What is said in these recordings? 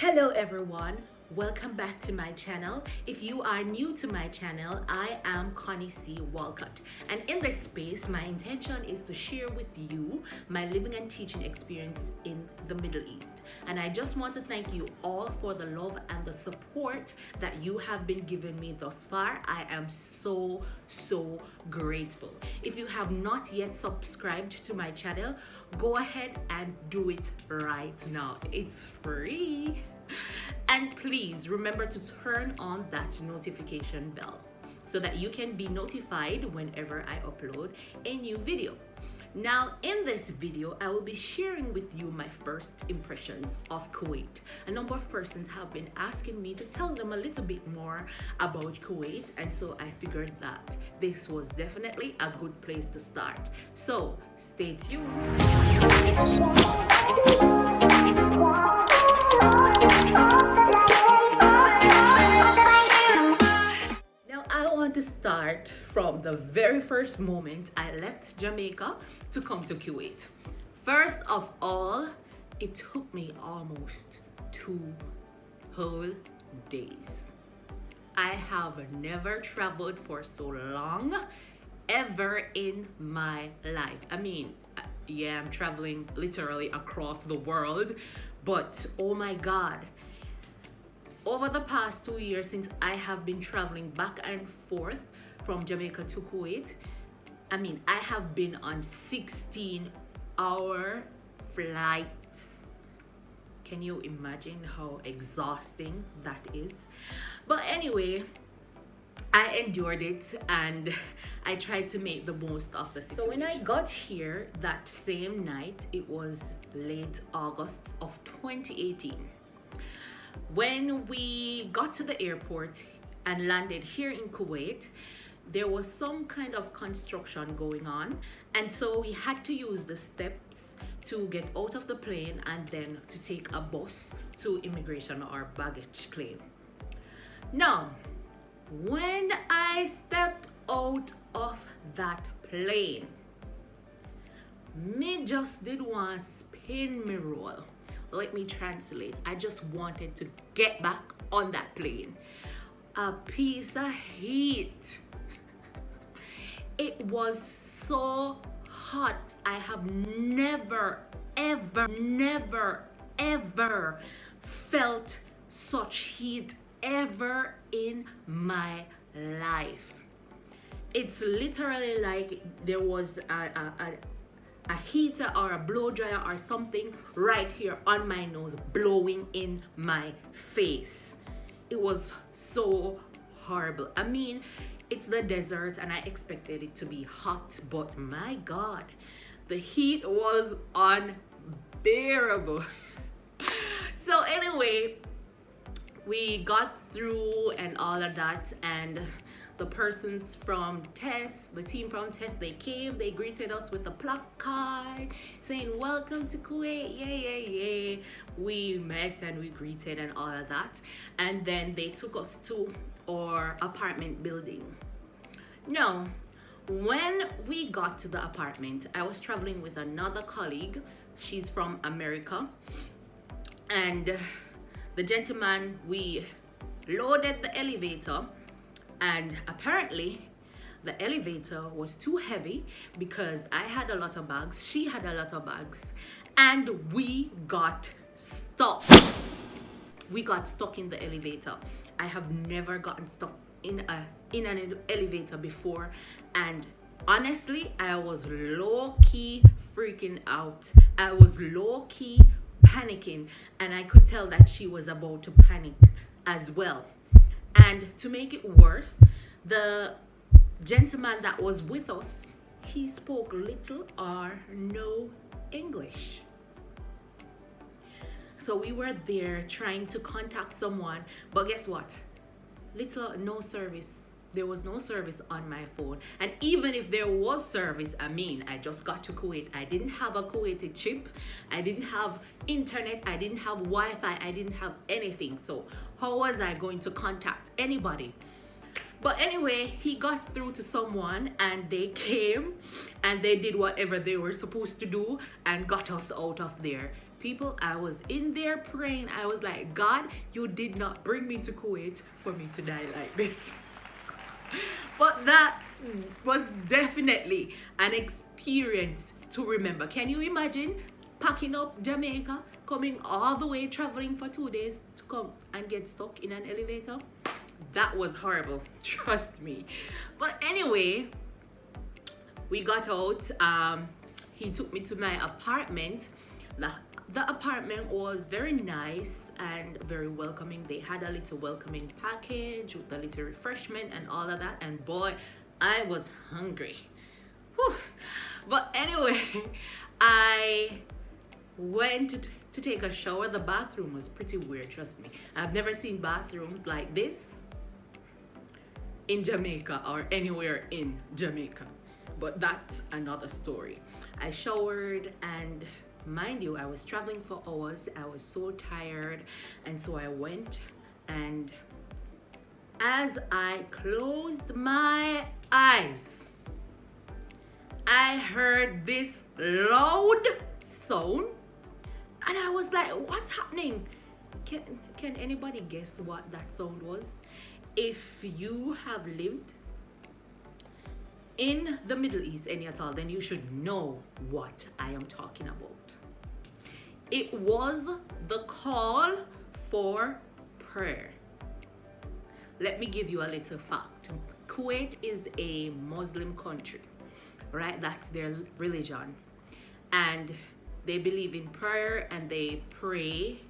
Hello everyone, welcome back to my channel. If you are new to my channel, I am Connie C Walcott, and in this space my intention is to share with you my living and teaching experience in the Middle East. And I just want to thank you all for the love and the support that you have been giving me thus far. I am so grateful. If you have not yet subscribed to my channel, go ahead and do it right now. It's free. And please remember to turn on that notification bell so that you can be notified whenever I upload a new video. Now, in this video, I will be sharing with you my first impressions of Kuwait. A number of persons have been asking me to tell them a little bit more about Kuwait, and so I figured that this was definitely a good place to start. So, stay tuned. To start from the very first moment I left Jamaica to come to Kuwait. First of all, it took me almost 2 whole days. I have never traveled for so long ever in my life. I mean, yeah, I'm traveling literally across the world, but oh my God. Over the past 2 years, since I have been traveling back and forth from Jamaica to Kuwait, I mean, I have been on 16-hour flights. Can you imagine how exhausting that is? But anyway, I endured it and I tried to make the most of the situation. So when I got here that same night, it was late August of 2018. When we got to the airport and landed here in Kuwait, there was some kind of construction going on, and so we had to use the steps to get out of the plane and then to take a bus to immigration or baggage claim. Now, when I stepped out of that plane, me just did one spin me roll. Let me translate. I just wanted to get back on that plane. A piece of heat. It was so hot. I have never felt such heat ever in my life. It's literally like there was a heater or a blow dryer or something right here on my nose blowing in my face. It was so horrible. I mean, it's the desert and I expected it to be hot, but my God, the heat was unbearable. So anyway, we got through and all of that, and the persons from the team from TESS, they came, they greeted us with a placard saying, "Welcome to Kuwait, yay. We met and we greeted and all of that. And then they took us to our apartment building. Now, when we got to the apartment, I was traveling with another colleague. She's from America. And the gentleman, we loaded the elevator, and apparently the elevator was too heavy because I had a lot of bags, she had a lot of bags, and we got stuck. We got stuck in the elevator. I have never gotten stuck in an elevator before, and honestly, I was low-key freaking out. I was low-key panicking, and I could tell that she was about to panic as well. And to make it worse, the gentleman that was with us, he spoke little or no English. So we were there trying to contact someone, but guess what? No service. There was no service on my phone. And even if there was service, I mean, I just got to Kuwait. I didn't have a Kuwaiti chip. I didn't have internet. I didn't have Wi-Fi. I didn't have anything. So how was I going to contact anybody? But anyway, he got through to someone, and they came and they did whatever they were supposed to do and got us out of there People, I was in there praying. I was like, God, you did not bring me to Kuwait for me to die like this. But that was definitely an experience to remember. Can you imagine packing up Jamaica, coming all the way, traveling for 2 days to come and get stuck in an elevator? That was horrible, trust me. But anyway, we got out. He took me to my apartment. The apartment was very nice and very welcoming. They had a little welcoming package with a little refreshment and all of that. And boy, I was hungry. Whew. But anyway, I went to take a shower. The bathroom was pretty weird, trust me. I've never seen bathrooms like this in Jamaica or anywhere in Jamaica. But that's another story. I showered, and mind you, I was traveling for hours. I was so tired, and so I went, and as I closed my eyes, I heard this loud sound, and I was like, what's happening? Can anybody guess what that sound was? If you have lived in the Middle East any at all, then you should know what I am talking about. It was the call for prayer. Let me give you a little fact. Kuwait is a Muslim country, right? That's their religion. And they believe in prayer, and they pray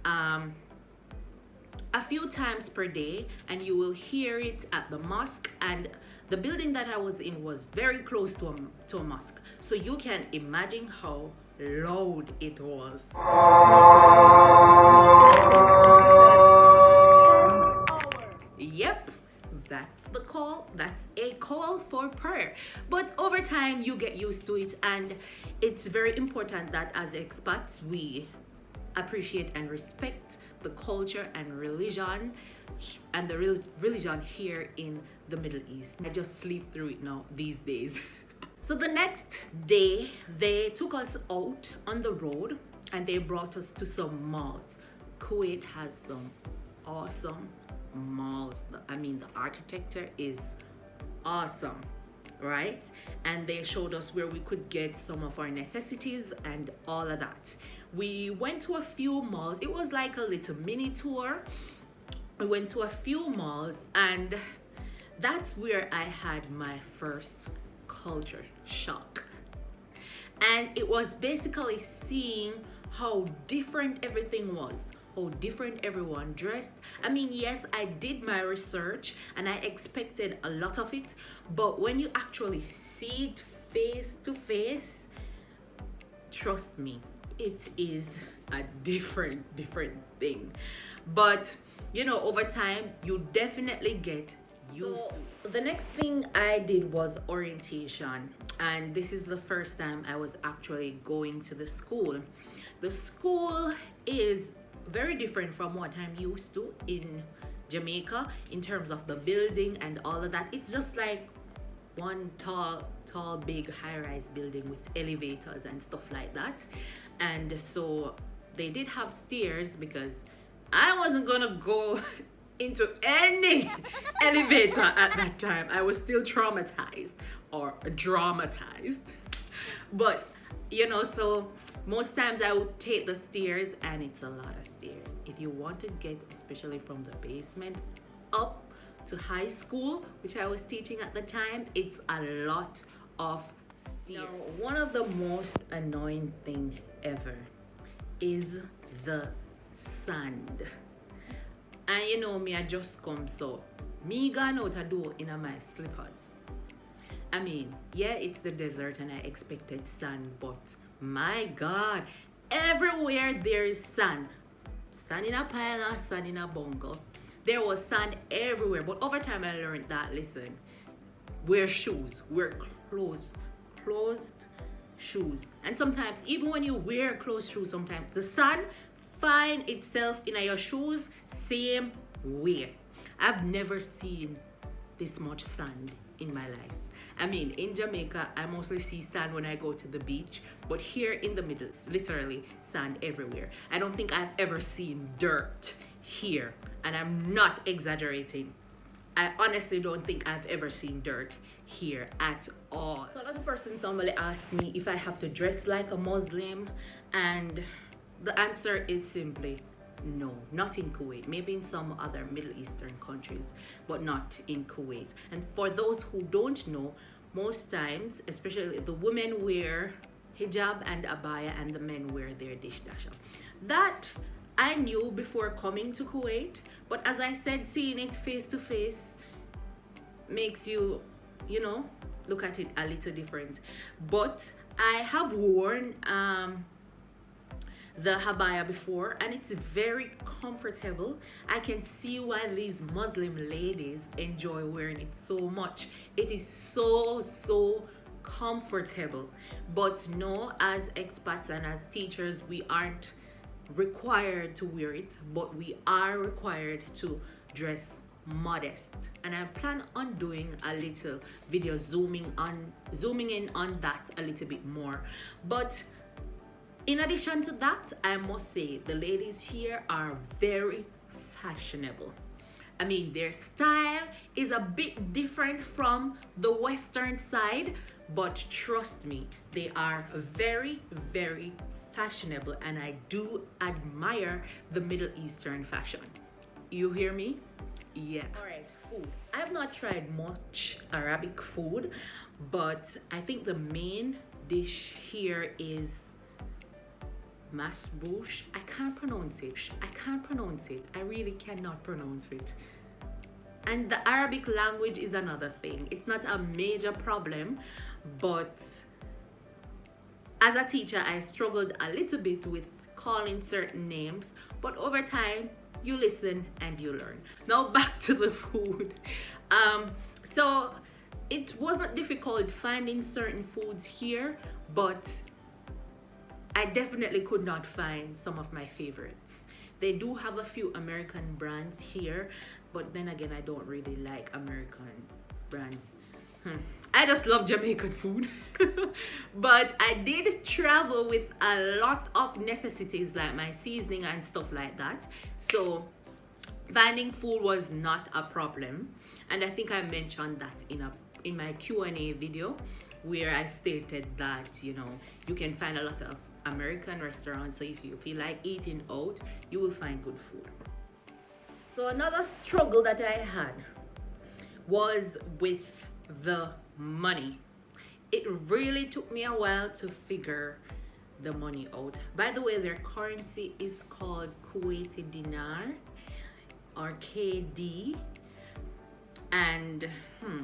a few times per day, and you will hear it at the mosque. And the building that I was in was very close to a mosque, so you can imagine how loud it was. Yep, that's the call. That's a call for prayer. But over time, you get used to it, and it's very important that as expats, we appreciate and respect the culture and religion and the religion here in the Middle East. I just sleep through it now these days. So the next day, they took us out on the road and they brought us to some malls. Kuwait has some awesome malls. I mean, the architecture is awesome, right? And they showed us where we could get some of our necessities and all of that. We went to a few malls. It was like a little mini tour. We went to a few malls, and that's where I had my first culture shock. And it was basically seeing how different everything was, how different everyone dressed. I mean, yes, I did my research and I expected a lot of it, but when you actually see it face to face, trust me, it is a different thing. But you know, over time, you definitely get used to it. The next thing I did was orientation, and this is the first time I was actually going to the school. The school is very different from what I'm used to in Jamaica in terms of the building and all of that. It's just like one tall big high-rise building with elevators and stuff like that. And so they did have stairs because I wasn't gonna go into any elevator at that time. I was still traumatized or dramatized. But you know, so most times I would take the stairs, and it's a lot of stairs. If you want to get, especially from the basement up to high school, which I was teaching at the time, it's a lot of stairs. Now, one of the most annoying thing ever is the sand. And you know me, I just come, so me gone out a door in my slippers. I mean, yeah, it's the desert and I expected sand, but my God, everywhere there is sand. Sand in a pile, sand in a bungle. There was sand everywhere. But over time I learned that, listen, wear shoes, wear closed shoes. And sometimes, even when you wear closed shoes, sometimes the sand find itself in your shoes same way. I've never seen this much sand in my life. I mean, in Jamaica, I mostly see sand when I go to the beach, but here in the middle, it's literally sand everywhere. I don't think I've ever seen dirt here, and I'm not exaggerating. I honestly don't think I've ever seen dirt here at all. So a lot of persons normally ask me if I have to dress like a Muslim, and the answer is simply no, not in Kuwait. Maybe in some other Middle Eastern countries, but not in Kuwait. And for those who don't know, most times, especially the women wear hijab and abaya and the men wear their dish dasha. That I knew before coming to Kuwait, but as I said, seeing it face to face makes you, you know, look at it a little different. But I have worn the habaya before, and it's very comfortable. I can see why these Muslim ladies enjoy wearing it so much. It is so comfortable. But no, as expats and as teachers, we aren't required to wear it, but we are required to dress modest, and I plan on doing a little video zooming in on that a little bit more. But in addition to that, I must say the ladies here are very fashionable. I mean, their style is a bit different from the Western side, but trust me, they are very fashionable, and I do admire the Middle Eastern fashion. You hear me? Yeah. All right, food. I have not tried much Arabic food, but I think the main dish here is masbouche. I can't pronounce it. I really cannot pronounce it. And the Arabic language is another thing. It's not a major problem, but as a teacher, I struggled a little bit with calling certain names, but over time, you listen and you learn. Now back to the food. So it wasn't difficult finding certain foods here, but I definitely could not find some of my favorites. They do have a few American brands here, but then again, I don't really like American brands. I just love Jamaican food. But I did travel with a lot of necessities like my seasoning and stuff like that. So finding food was not a problem. And I think I mentioned that in my Q&A video, where I stated that, you know, you can find a lot of American restaurants. So if you feel like eating out, you will find good food. So another struggle that I had was with the money. It really took me a while to figure the money out. By the way, their currency is called Kuwaiti dinar, or KD. And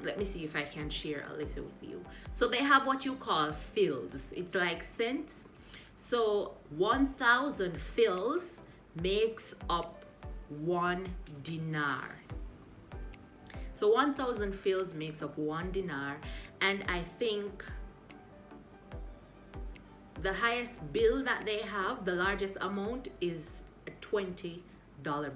let me see if I can share a little with you. So they have what you call fils. It's like cents. So 1,000 fils makes up 1 dinar. So 1,000 fils makes up 1 dinar, and I think the highest bill that they have, the largest amount, is a $20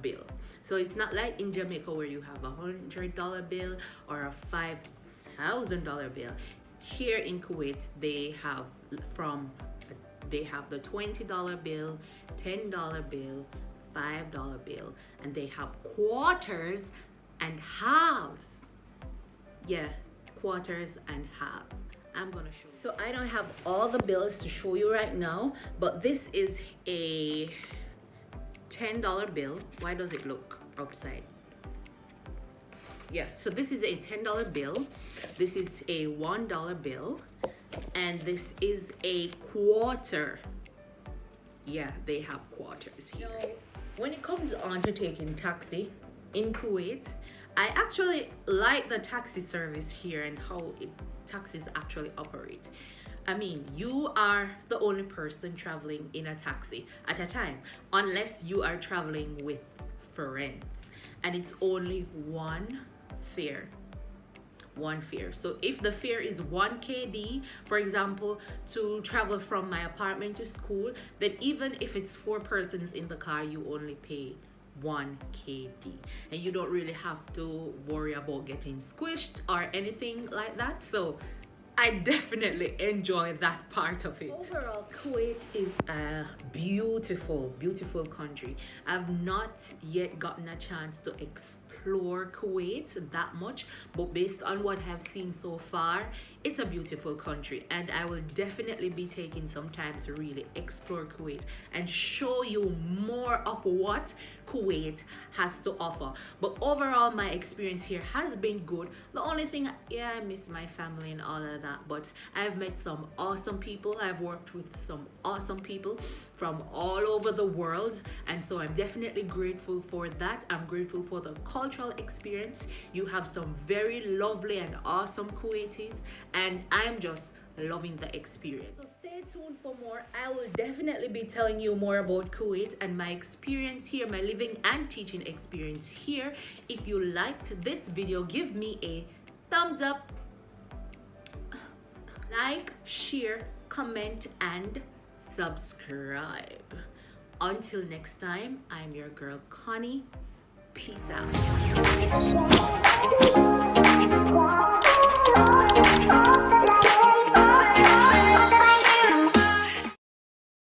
bill. So it's not like in Jamaica where you have a $100 bill or a $5,000 bill. Here in Kuwait, they have the $20 bill, $10 bill, $5 bill, and they have quarters and halves. Yeah, quarters and halves. I'm gonna show you. So I don't have all the bills to show you right now, but this is a $10 bill. Why does it look upside? Yeah, so this is a $10 bill. This is a $1 bill, and this is a quarter. Yeah, they have quarters here. Now, when it comes on to taking taxi in Kuwait, I actually like the taxi service here and how taxis actually operate. I mean, you are the only person traveling in a taxi at a time, unless you are traveling with friends, and it's only one fare. So if the fare is 1 KD, for example, to travel from my apartment to school, then even if it's 4 persons in the car, you only pay 1 kg, and you don't really have to worry about getting squished or anything like that. So I definitely enjoy that part of it. Overall, Kuwait is a beautiful, beautiful country. I've not yet gotten a chance to explore Kuwait that much, but based on what I've seen so far, it's a beautiful country, and I will definitely be taking some time to really explore Kuwait and show you more of what Kuwait has to offer. But overall, my experience here has been good. The only thing, yeah, I miss my family and all of that, but I've met some awesome people. I've worked with some awesome people from all over the world, and so I'm definitely grateful for that. I'm grateful for the cultural experience. You have some very lovely and awesome Kuwaitis, and I'm just loving the experience. So stay tuned for more. I will definitely be telling you more about Kuwait and my experience here, my living and teaching experience here. If you liked this video, give me a thumbs up, like, share, comment, and subscribe. Until next time, I'm your girl Connie. Peace out.